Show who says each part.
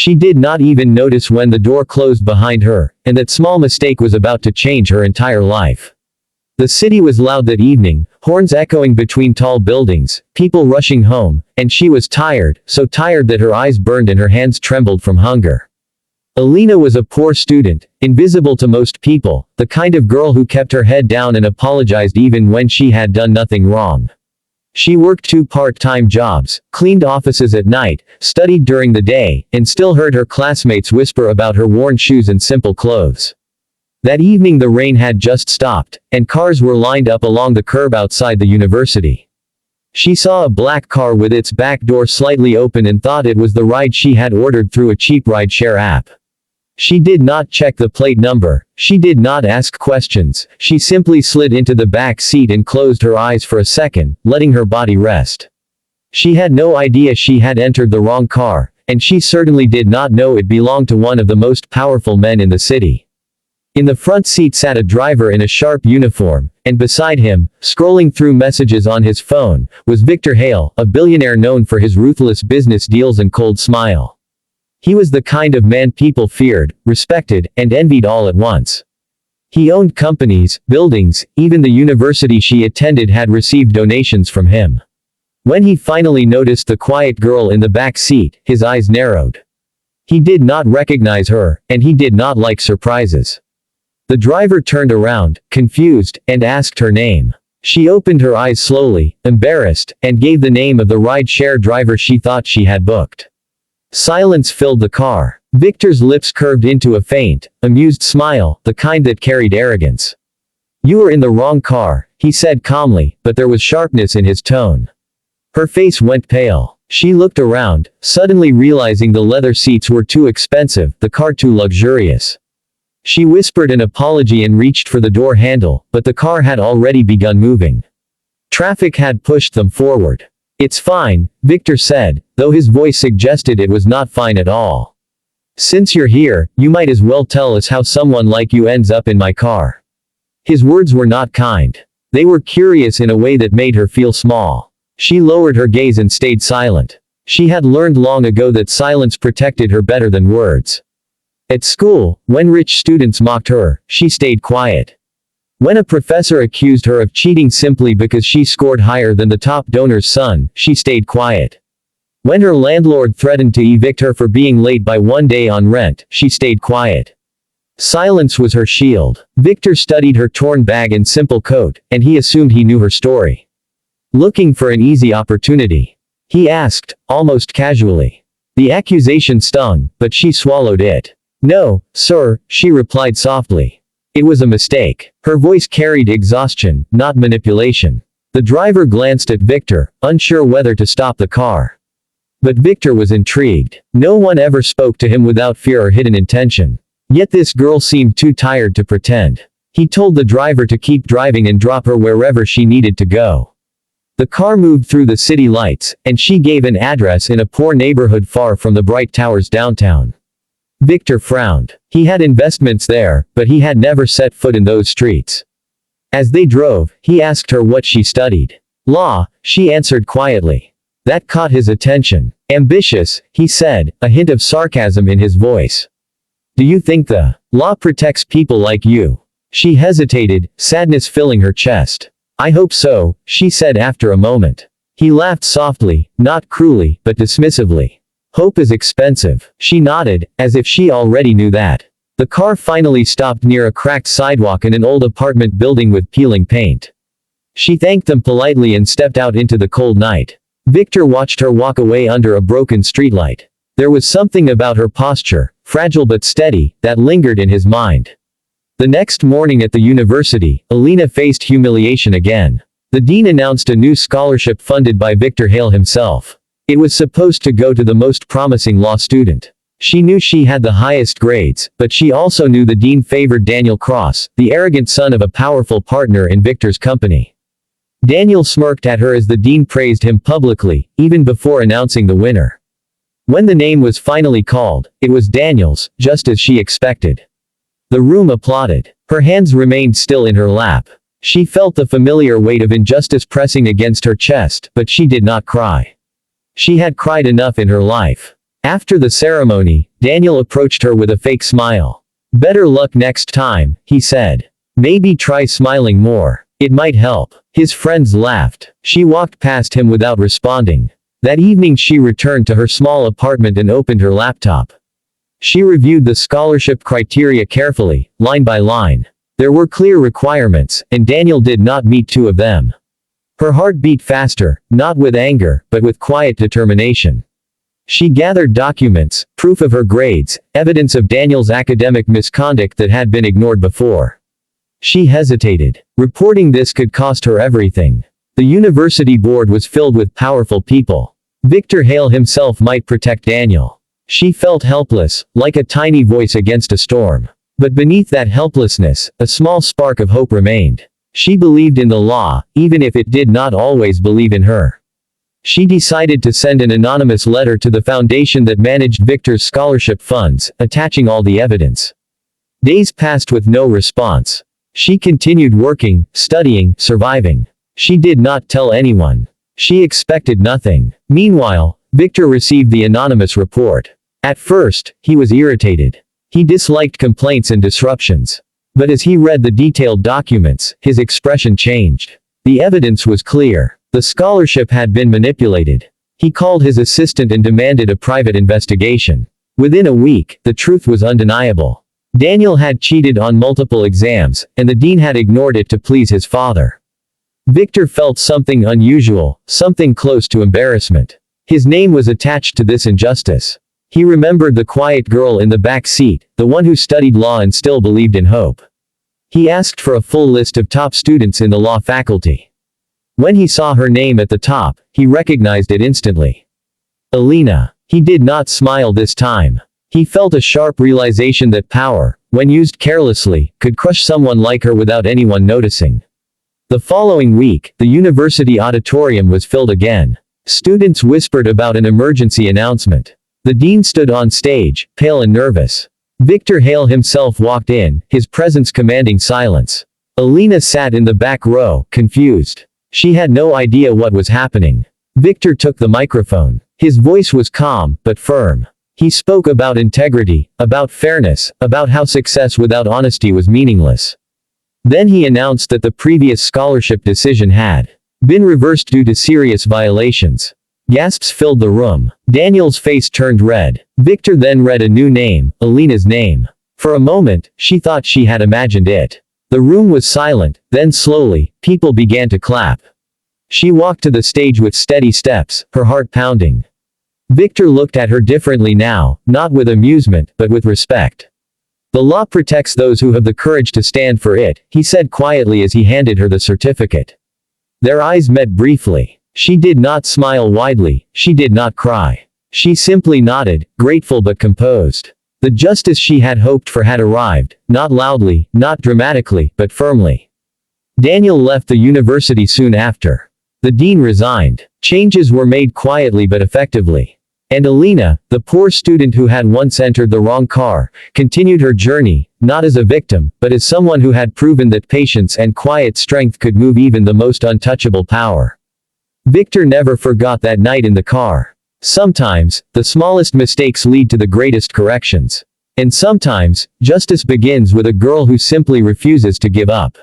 Speaker 1: She did not even notice when the door closed behind her, and that small mistake was about to change her entire life. The city was loud that evening, horns echoing between tall buildings, people rushing home, and she was tired, so tired that her eyes burned and her hands trembled from hunger. Alina was a poor student, invisible to most people, the kind of girl who kept her head down and apologized even when she had done nothing wrong. She worked 2 part-time jobs, cleaned offices at night, studied during the day, and still heard her classmates whisper about her worn shoes and simple clothes. That evening the rain had just stopped, and cars were lined up along the curb outside the university. She saw a black car with its back door slightly open and thought it was the ride she had ordered through a cheap ride-share app. She did not check the plate number, she did not ask questions, she simply slid into the back seat and closed her eyes for a second, letting her body rest. She had no idea she had entered the wrong car, and she certainly did not know it belonged to one of the most powerful men in the city. In the front seat sat a driver in a sharp uniform, and beside him, scrolling through messages on his phone, was Victor Hale, a billionaire known for his ruthless business deals and cold smile. He was the kind of man people feared, respected, and envied all at once. He owned companies, buildings, even the university she attended had received donations from him. When he finally noticed the quiet girl in the back seat, his eyes narrowed. He did not recognize her, and he did not like surprises. The driver turned around, confused, and asked her name. She opened her eyes slowly, embarrassed, and gave the name of the ride-share driver she thought she had booked. Silence filled the car. Victor's lips curved into a faint, amused smile, the kind that carried arrogance. "You were in the wrong car," he said calmly, but there was sharpness in his tone. Her face went pale. She looked around, suddenly realizing the leather seats were too expensive, the car too luxurious. She whispered an apology and reached for the door handle, but the car had already begun moving. Traffic had pushed them forward. "It's fine," Victor said, though his voice suggested it was not fine at all. "Since you're here, you might as well tell us how someone like you ends up in my car." His words were not kind. They were curious in a way that made her feel small. She lowered her gaze and stayed silent. She had learned long ago that silence protected her better than words. At school, when rich students mocked her, she stayed quiet. When a professor accused her of cheating simply because she scored higher than the top donor's son, she stayed quiet. When her landlord threatened to evict her for being late by 1 day on rent, she stayed quiet. Silence was her shield. Victor studied her torn bag and simple coat, and he assumed he knew her story. "Looking for an easy opportunity?" he asked, almost casually. The accusation stung, but she swallowed it. "No, sir," she replied softly. It was a mistake. Her voice carried exhaustion, not manipulation. The driver glanced at Victor, unsure whether to stop the car. But Victor was intrigued. No one ever spoke to him without fear or hidden intention. Yet this girl seemed too tired to pretend. He told the driver to keep driving and drop her wherever she needed to go. The car moved through the city lights, and she gave an address in a poor neighborhood far from the bright towers downtown. Victor frowned. He had investments there, but he had never set foot in those streets. As they drove, he asked her what she studied. "Law," she answered quietly. That caught his attention. "Ambitious," he said, a hint of sarcasm in his voice. "Do you think the law protects people like you?" She hesitated, sadness filling her chest. "I hope so," she said after a moment. He laughed softly, not cruelly, but dismissively. "Hope is expensive." She nodded, as if she already knew that. The car finally stopped near a cracked sidewalk in an old apartment building with peeling paint. She thanked them politely and stepped out into the cold night. Victor watched her walk away under a broken streetlight. There was something about her posture, fragile but steady, that lingered in his mind. The next morning at the university, Alina faced humiliation again. The dean announced a new scholarship funded by Victor Hale himself. It was supposed to go to the most promising law student. She knew she had the highest grades, but she also knew the dean favored Daniel Cross, the arrogant son of a powerful partner in Victor's company. Daniel smirked at her as the dean praised him publicly, even before announcing the winner. When the name was finally called, it was Daniel's, just as she expected. The room applauded. Her hands remained still in her lap. She felt the familiar weight of injustice pressing against her chest, but she did not cry. She had cried enough in her life. After the ceremony, Daniel approached her with a fake smile. "Better luck next time," he said. "Maybe try smiling more. It might help." His friends laughed. She walked past him without responding. That evening she returned to her small apartment and opened her laptop. She reviewed the scholarship criteria carefully, line by line. There were clear requirements, and Daniel did not meet two of them. Her heart beat faster, not with anger, but with quiet determination. She gathered documents, proof of her grades, evidence of Daniel's academic misconduct that had been ignored before. She hesitated. Reporting this could cost her everything. The university board was filled with powerful people. Victor Hale himself might protect Daniel. She felt helpless, like a tiny voice against a storm. But beneath that helplessness, a small spark of hope remained. She believed in the law, even if it did not always believe in her. She decided to send an anonymous letter to the foundation that managed Victor's scholarship funds, attaching all the evidence. Days passed with no response. She continued working, studying, surviving. She did not tell anyone. She expected nothing. Meanwhile, Victor received the anonymous report. At first, he was irritated. He disliked complaints and disruptions. But as he read the detailed documents, his expression changed. The evidence was clear. The scholarship had been manipulated. He called his assistant and demanded a private investigation. Within a week, the truth was undeniable. Daniel had cheated on multiple exams, and the dean had ignored it to please his father. Victor felt something unusual, something close to embarrassment. His name was attached to this injustice. He remembered the quiet girl in the back seat, the one who studied law and still believed in hope. He asked for a full list of top students in the law faculty. When he saw her name at the top, he recognized it instantly. Alina. He did not smile this time. He felt a sharp realization that power, when used carelessly, could crush someone like her without anyone noticing. The following week, the university auditorium was filled again. Students whispered about an emergency announcement. The dean stood on stage, pale and nervous. Victor Hale himself walked in, his presence commanding silence. Alina sat in the back row, confused. She had no idea what was happening. Victor took the microphone. His voice was calm, but firm. He spoke about integrity, about fairness, about how success without honesty was meaningless. Then he announced that the previous scholarship decision had been reversed due to serious violations. Gasps filled the room. Daniel's face turned red. Victor then read a new name, Alina's name. For a moment, she thought she had imagined it. The room was silent, then slowly, people began to clap. She walked to the stage with steady steps, her heart pounding. Victor looked at her differently now, not with amusement, but with respect. "The law protects those who have the courage to stand for it," he said quietly as he handed her the certificate. Their eyes met briefly. She did not smile widely, she did not cry. She simply nodded, grateful but composed. The justice she had hoped for had arrived, not loudly, not dramatically, but firmly. Daniel left the university soon after. The dean resigned. Changes were made quietly but effectively. And Alina, the poor student who had once entered the wrong car, continued her journey, not as a victim, but as someone who had proven that patience and quiet strength could move even the most untouchable power. Victor never forgot that night in the car. Sometimes, the smallest mistakes lead to the greatest corrections. And sometimes, justice begins with a girl who simply refuses to give up.